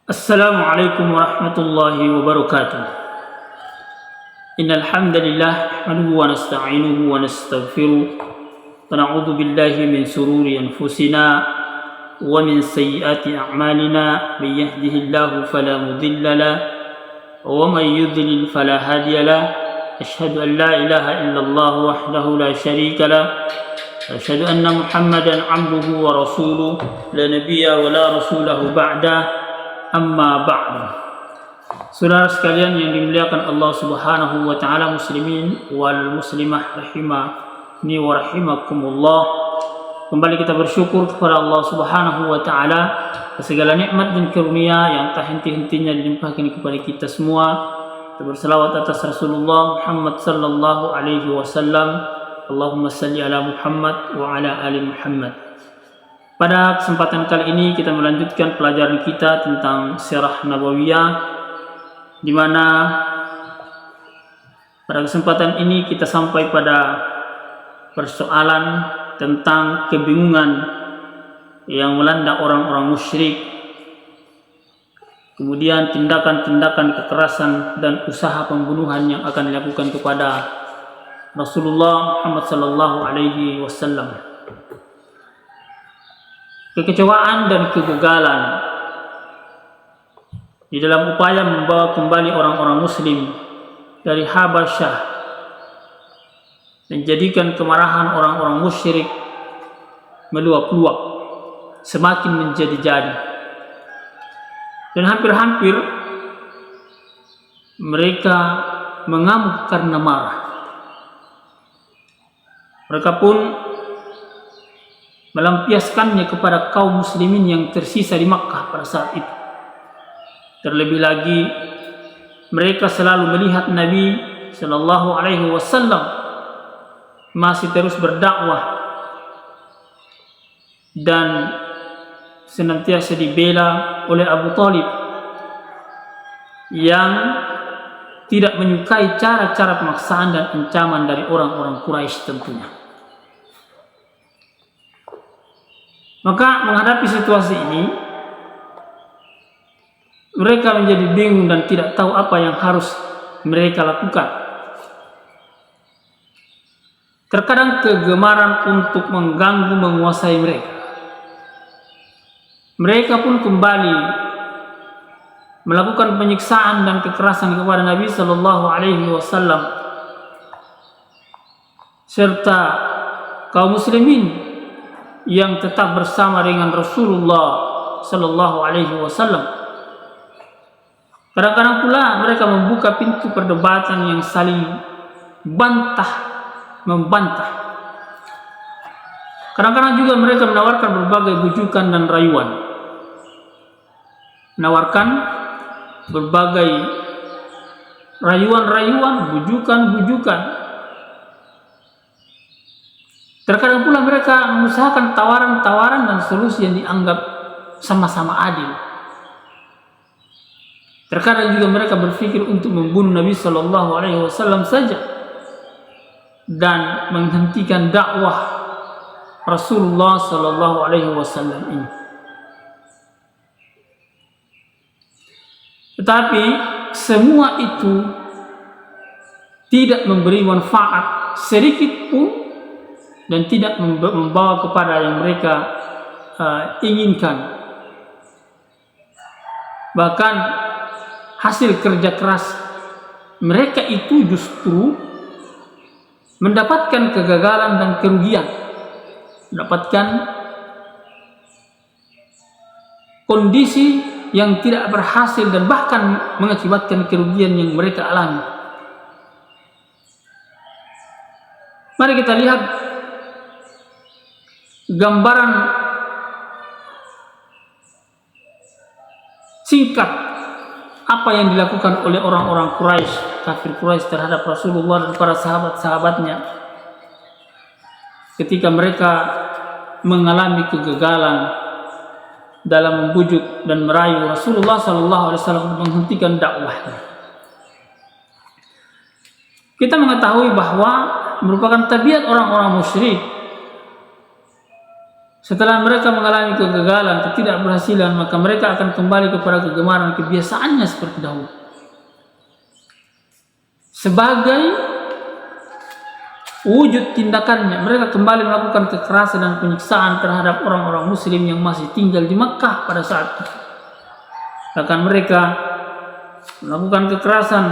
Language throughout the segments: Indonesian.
Assalamualaikum warahmatullahi wabarakatuh. Innal hamdalillah nahmaduhu wa nasta'inuhu wa nastaghfiruh wa na'udzu billahi min shururi anfusina wa min sayyiati a'malina may yahdihillahu fala mudilla lahu wa may yudlil fala hadiya lahu. Asyhadu an la ilaha illallah wahdahu la syarika lahu wa asyhadu anna Muhammadan 'abduhu wa rasuluh la nabiyya wa la rasulahu ba'da. Amma ba'du. Saudara sekalian yang dimuliakan Allah Subhanahu wa taala, muslimin wal muslimah rahimani wa rahimakumullah. Kembali kita bersyukur kepada Allah Subhanahu wa taala atas segala nikmat dan karunia yang tak henti-hentinya dilimpahkan kepada kita semua. Kita berselawat atas Rasulullah Muhammad sallallahu alaihi wasallam. Allahumma salli ala Muhammad wa ala ali Muhammad. Pada kesempatan kali ini kita melanjutkan pelajaran kita tentang Sirah Nabawiyah, di mana pada kesempatan ini kita sampai pada persoalan tentang kebingungan yang melanda orang-orang musyrik, kemudian tindakan-tindakan kekerasan dan usaha pembunuhan yang akan dilakukan kepada Rasulullah Muhammad sallallahu alaihi wasallam. Kekecewaan dan kegagalan di dalam upaya membawa kembali orang-orang muslim dari Habasyah, menjadikan kemarahan orang-orang musyrik meluap-luap, semakin menjadi-jadi, dan hampir-hampir mereka mengamuk karena marah. Mereka pun melampiaskannya kepada kaum muslimin yang tersisa di Makkah pada saat itu. Terlebih lagi mereka selalu melihat Nabi sallallahu alaihi wasallam masih terus berdakwah dan senantiasa dibela oleh Abu Thalib yang tidak menyukai cara-cara pemaksaan dan ancaman dari orang-orang Quraisy tentunya. Maka menghadapi situasi ini, mereka menjadi bingung dan tidak tahu apa yang harus mereka lakukan. Terkadang kegemaran untuk mengganggu menguasai mereka. Mereka pun kembali melakukan penyiksaan dan kekerasan kepada Nabi sallallahu alaihi wasallam serta kaum muslimin yang tetap bersama dengan Rasulullah sallallahu alaihi wasallam. Kadang-kadang pula mereka membuka pintu perdebatan yang saling membantah. Kadang-kadang juga mereka menawarkan berbagai bujukan dan rayuan. Menawarkan berbagai rayuan-rayuan, bujukan-bujukan. Terkadang pula mereka mengusahakan tawaran-tawaran dan solusi yang dianggap sama-sama adil. Terkadang juga mereka berpikir untuk membunuh Nabi sallallahu alaihi wasallam saja dan menghentikan dakwah Rasulullah sallallahu alaihi wasallam ini. Tetapi semua itu tidak memberi manfaat sedikit pun dan tidak membawa kepada yang mereka inginkan. Bahkan hasil kerja keras mereka itu justru mendapatkan kegagalan dan kerugian, mendapatkan kondisi yang tidak berhasil dan bahkan mengakibatkan kerugian yang mereka alami. Mari kita lihat gambaran singkat apa yang dilakukan oleh orang-orang Quraisy, kafir Quraisy terhadap Rasulullah dan para sahabat-sahabatnya ketika mereka mengalami kegagalan dalam membujuk dan merayu Rasulullah sallallahu alaihi wasallam menghentikan dakwahnya. Kita mengetahui bahwa merupakan tabiat orang-orang musyrik Setelah mereka mengalami kegagalan, ketidakberhasilan, maka mereka akan kembali kepada kegemaran kebiasaannya seperti dahulu. Sebagai wujud tindakannya, mereka kembali melakukan kekerasan dan penyiksaan terhadap orang-orang muslim yang masih tinggal di Makkah pada saat itu. Bahkan mereka melakukan kekerasan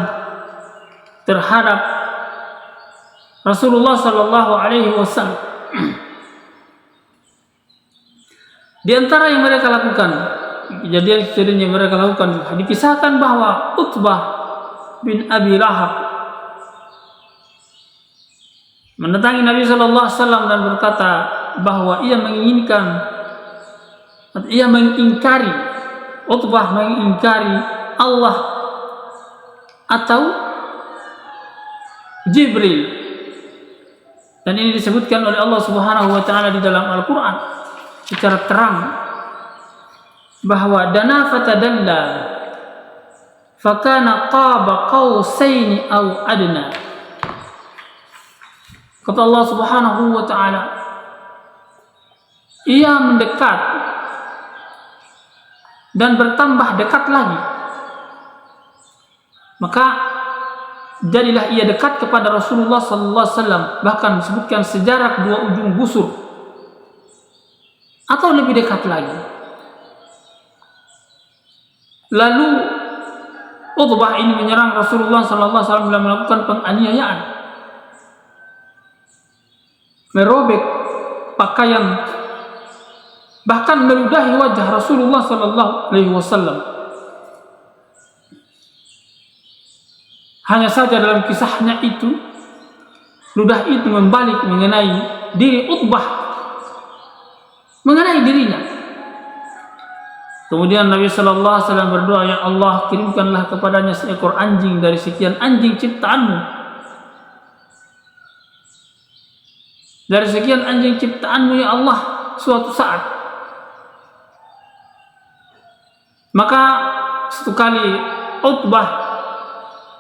terhadap Rasulullah sallallahu alaihi wasallam. Di antara yang mereka lakukan, kejadian-kejadian yang mereka lakukan, dikisahkan bahwa Utbah bin Abi Lahab mendatangi Nabi sallallahu alaihi wasallam dan berkata bahwa ia mengingkari, Utbah mengingkari Allah atau Jibril. Dan ini disebutkan oleh Allah Subhanahu wa taala di dalam Al-Qur'an secara terang bahwa dana fatadalla fakana qaba qausaini aw adna. Kata Allah Subhanahu wa taala, ia mendekat dan bertambah dekat lagi, maka jadilah ia dekat kepada Rasulullah sallallahu alaihi wasallam, bahkan disebutkan sejarak 2 ujung busur atau lebih dekat lagi. Lalu Utbah ini menyerang Rasulullah sallallahu alaihi wasallam dan melakukan penganiayaan, merobek pakaian, bahkan meludahi wajah Rasulullah sallallahu alaihi wasallam. Hanya saja dalam kisahnya itu, ludah itu membalik mengenai diri Utbah, mengenai dirinya. Kemudian Nabi sallallahu alaihi wasallam berdoa, ya Allah, kirimkanlah kepadanya seekor anjing dari sekian anjing ciptaanmu. Dari sekian anjing ciptaanmu ya Allah, suatu saat. Maka satu kali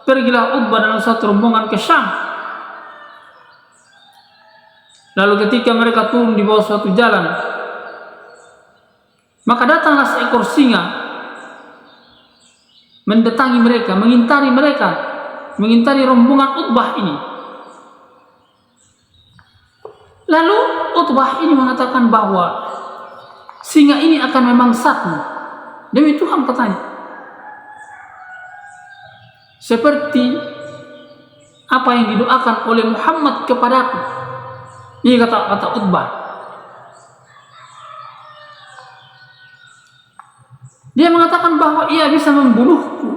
pergilah Utbah dalam satu rombongan ke Syam. Lalu ketika mereka turun di bawah suatu jalan, maka datanglah seekor singa mendatangi mereka, mengintari rombongan Utbah ini. Lalu Utbah ini mengatakan bahwa singa ini akan memangsatmu. Demi Tuhan katanya, seperti apa yang didoakan oleh Muhammad kepadaku. Ini kata Utbah. Dia mengatakan bahwa ia bisa membunuhku.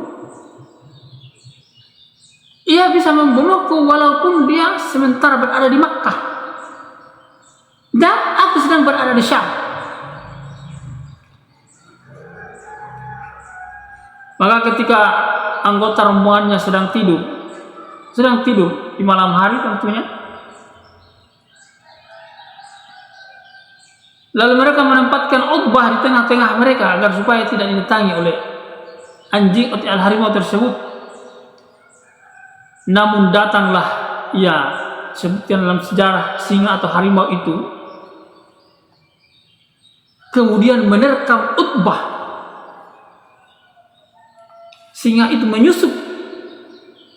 Ia bisa membunuhku walaupun dia sementara berada di Makkah dan aku sedang berada di Syam. Maka ketika anggota rombongannya sedang tidur di malam hari tentunya, lalu mereka menempatkan Utbah di tengah-tengah mereka agar supaya tidak didatangi oleh anjing atau harimau tersebut. Namun datanglah ia, sebutkan dalam sejarah, singa atau harimau itu kemudian menerkam Utbah. Singa itu menyusup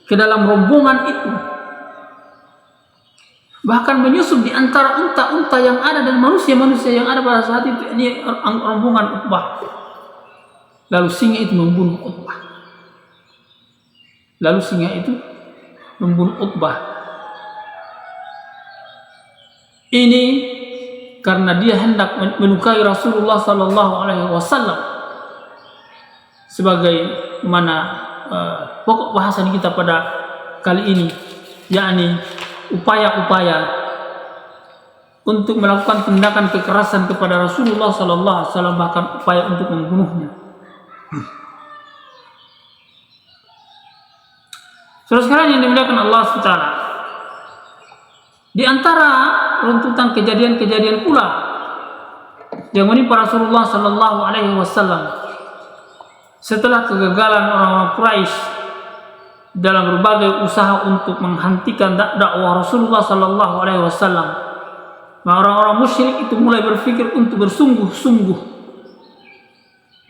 ke dalam rombongan itu, bahkan menyusup di antara unta-unta yang ada dan manusia-manusia yang ada pada saat itu. Ini rombongan Utbah. Lalu singa itu membunuh Utbah. Ini karena dia hendak melukai Rasulullah sallallahu alaihi wasallam. Sebagai mana pokok bahasan kita pada kali ini, yakni upaya-upaya untuk melakukan tindakan kekerasan kepada Rasulullah sallallahu alaihi wasallam, bahkan upaya untuk membunuhnya. Saudara sekalian yang dimuliakan Allah SWT, di antara runtutan kejadian-kejadian pula yang menimpa Rasulullah sallallahu alaihi wasallam setelah kegagalan orang-orang Quraisy dalam berbagai usaha untuk menghentikan dakwah Rasulullah sallallahu alaihi wasallam, Maka orang-orang musyrik itu mulai berpikir untuk bersungguh-sungguh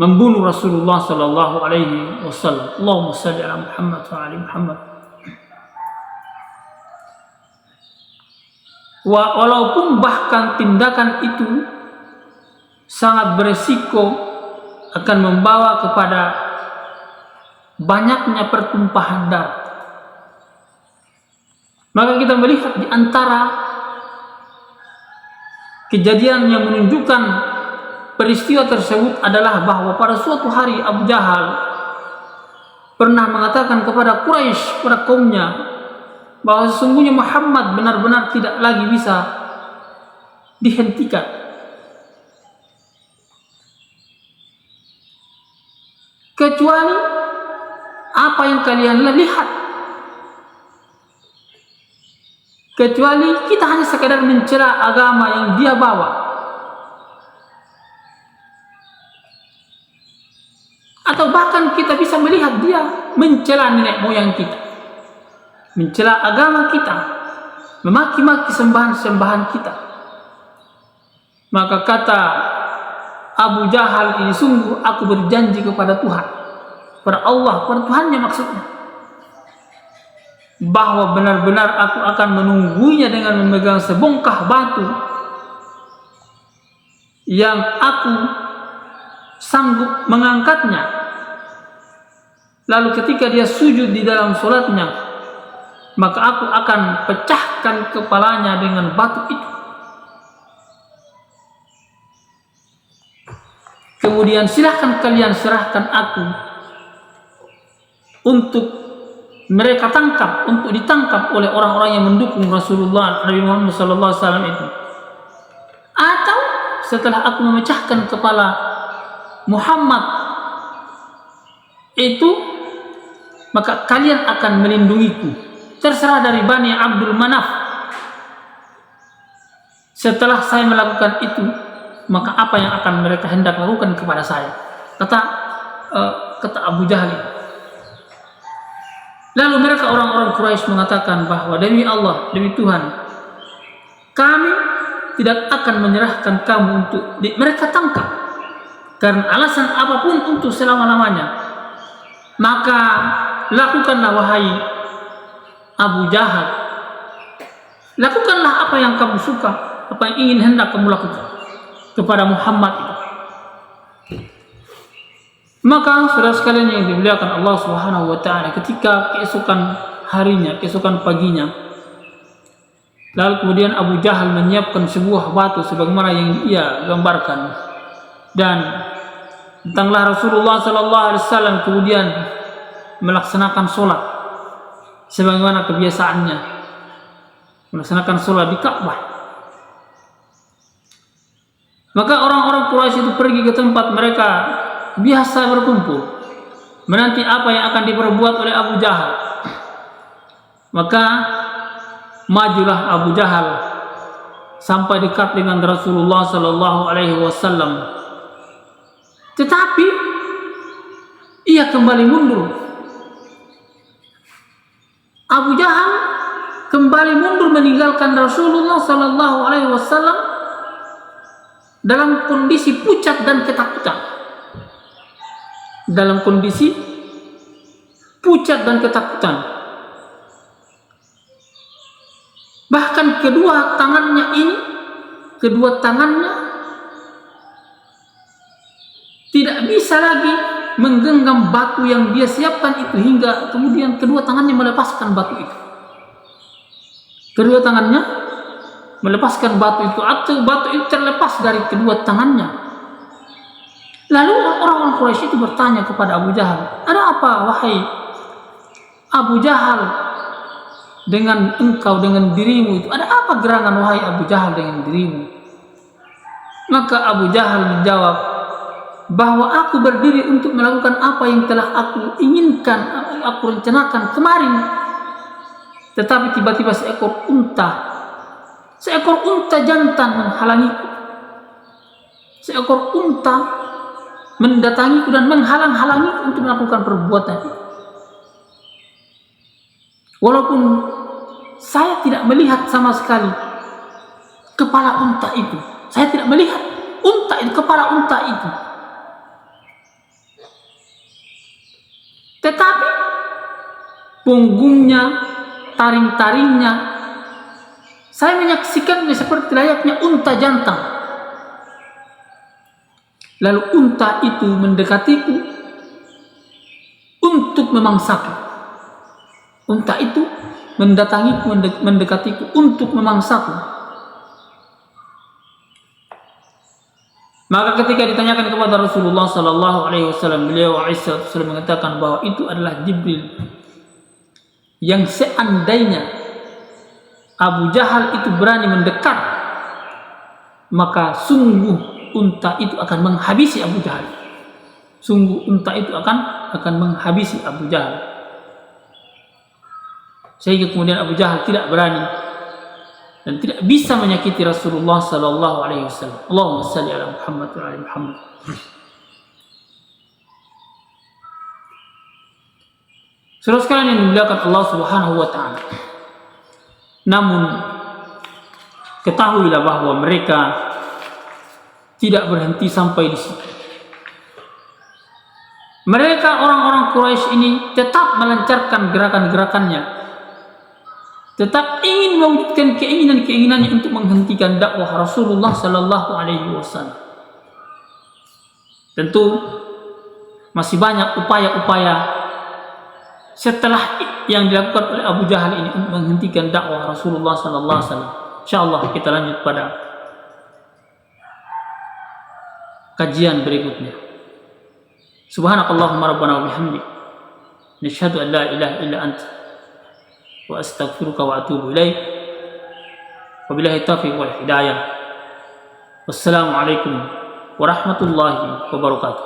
membunuh Rasulullah sallallahu alaihi wasallam. Allahumma shalli ala Muhammad wa ali Muhammad. Walaupun bahkan tindakan itu sangat beresiko, akan membawa kepada banyaknya pertumpahan darah. Maka kita melihat di antara kejadian yang menunjukkan peristiwa tersebut adalah bahwa pada suatu hari Abu Jahal pernah mengatakan kepada Quraisy, kepada kaumnya, bahwa sesungguhnya Muhammad benar-benar tidak lagi bisa dihentikan. Kecuali apa yang kalian lihat. Kecuali kita hanya sekadar mencela agama yang dia bawa. Atau bahkan kita bisa melihat dia mencela nenek moyang kita, mencela agama kita, memaki-maki sembahan-sembahan kita. Maka kata Abu Jahal ini, sungguh aku berjanji kepada Tuhan, kepada Allah, kepada Tuhannya maksudnya, bahwa benar-benar aku akan menunggunya dengan memegang sebongkah batu yang aku sanggup mengangkatnya. Lalu ketika dia sujud di dalam sholatnya, maka aku akan pecahkan kepalanya dengan batu itu. Kemudian silahkan kalian serahkan aku untuk mereka tangkap, untuk ditangkap oleh orang-orang yang mendukung Rasulullah Nabi Muhammad SAW itu. Atau setelah aku memecahkan kepala Muhammad itu, maka kalian akan melindungiku. Terserah dari Bani Abdul Manaf. Setelah saya melakukan itu, maka apa yang akan mereka hendak lakukan kepada saya? Kata Abu Jahal. Lalu mereka orang-orang Quraisy mengatakan bahwa demi Allah, demi Tuhan, kami tidak akan menyerahkan kamu untuk mereka tangkap karena alasan apapun untuk selama-lamanya. Maka lakukanlah wahai Abu Jahal, lakukanlah apa yang kamu suka, apa yang ingin hendak kamu lakukan kepada Muhammad itu. Maka saudara sekalian yang dimuliakan Allah Subhanahu wa taala, ketika keesokan harinya, keesokan paginya, lalu kemudian Abu Jahal menyiapkan sebuah batu sebagaimana yang ia gambarkan, dan datanglah Rasulullah sallallahu alaihi wasallam kemudian melaksanakan sholat sebagaimana kebiasaannya, melaksanakan sholat di Ka'bah. Maka orang-orang Quraisy itu pergi ke tempat mereka biasa berkumpul, menanti apa yang akan diperbuat oleh Abu Jahal. Maka majulah Abu Jahal sampai dekat dengan Rasulullah sallallahu alaihi wasallam. Tetapi ia kembali mundur. Abu Jahal kembali mundur meninggalkan Rasulullah sallallahu alaihi wasallam dalam kondisi pucat dan ketakutan. Dalam kondisi pucat dan ketakutan. Bahkan kedua tangannya tidak bisa lagi menggenggam batu yang dia siapkan itu, hingga kemudian kedua tangannya melepaskan batu itu. Kedua tangannya melepaskan batu itu, atau batu itu terlepas dari kedua tangannya. Lalu orang-orang Quraisy itu bertanya kepada Abu Jahal, ada apa wahai Abu Jahal dengan engkau, dengan dirimu itu? Ada apa gerangan wahai Abu Jahal dengan dirimu? Maka Abu Jahal menjawab bahwa aku berdiri untuk melakukan apa yang telah aku inginkan, aku rencanakan kemarin. Tetapi tiba-tiba seekor unta jantan menghalangiku. Seekor unta mendatangiku dan menghalang-halangiku untuk melakukan perbuatan itu. Walaupun saya tidak melihat sama sekali kepala unta itu. Saya tidak melihat unta itu, kepala unta itu. Tetapi punggungnya, taring-taringnya, saya menyaksikannya seperti layaknya unta jantan. Lalu unta itu mendekatiku untuk memangsaku. Unta itu mendatangiku, mendekatiku untuk memangsaku. Maka ketika ditanyakan kepada Rasulullah sallallahu alaihi wasallam, beliau Aisyah mengatakan bahwa itu adalah Jibril, yang seandainya Abu Jahal itu berani mendekat, maka sungguh unta itu akan menghabisi Abu Jahal. Sungguh unta itu akan menghabisi Abu Jahal. Sehingga kemudian Abu Jahal tidak berani dan tidak bisa menyakiti Rasulullah sallallahu alaihi wasallam. Allahumma shalli ala Muhammad wa ala Muhammad. Saudara sekalian yang dimuliakan Allah Subhanahu wa taala. Namun ketahuilah bahwa mereka tidak berhenti sampai di situ. Mereka orang-orang Quraisy ini tetap melancarkan gerakan-gerakannya, tetap ingin mewujudkan keinginan-keinginannya untuk menghentikan dakwah Rasulullah sallallahu alaihi wasallam. Tentu masih banyak upaya-upaya setelah yang dilakukan oleh Abu Jahal ini untuk menghentikan dakwah Rasulullah sallallahu alaihi wasallam. Insyaallah kita lanjut pada kajian berikutnya. Subhanakallahumma rabbana wa bihamdik, nashhadu an la ilaha illa anta, wa astaghfiruka wa atubu ilaik. Wabillahi taufiq wal hidayah. Wassalamualaikum warahmatullahi wabarakatuh.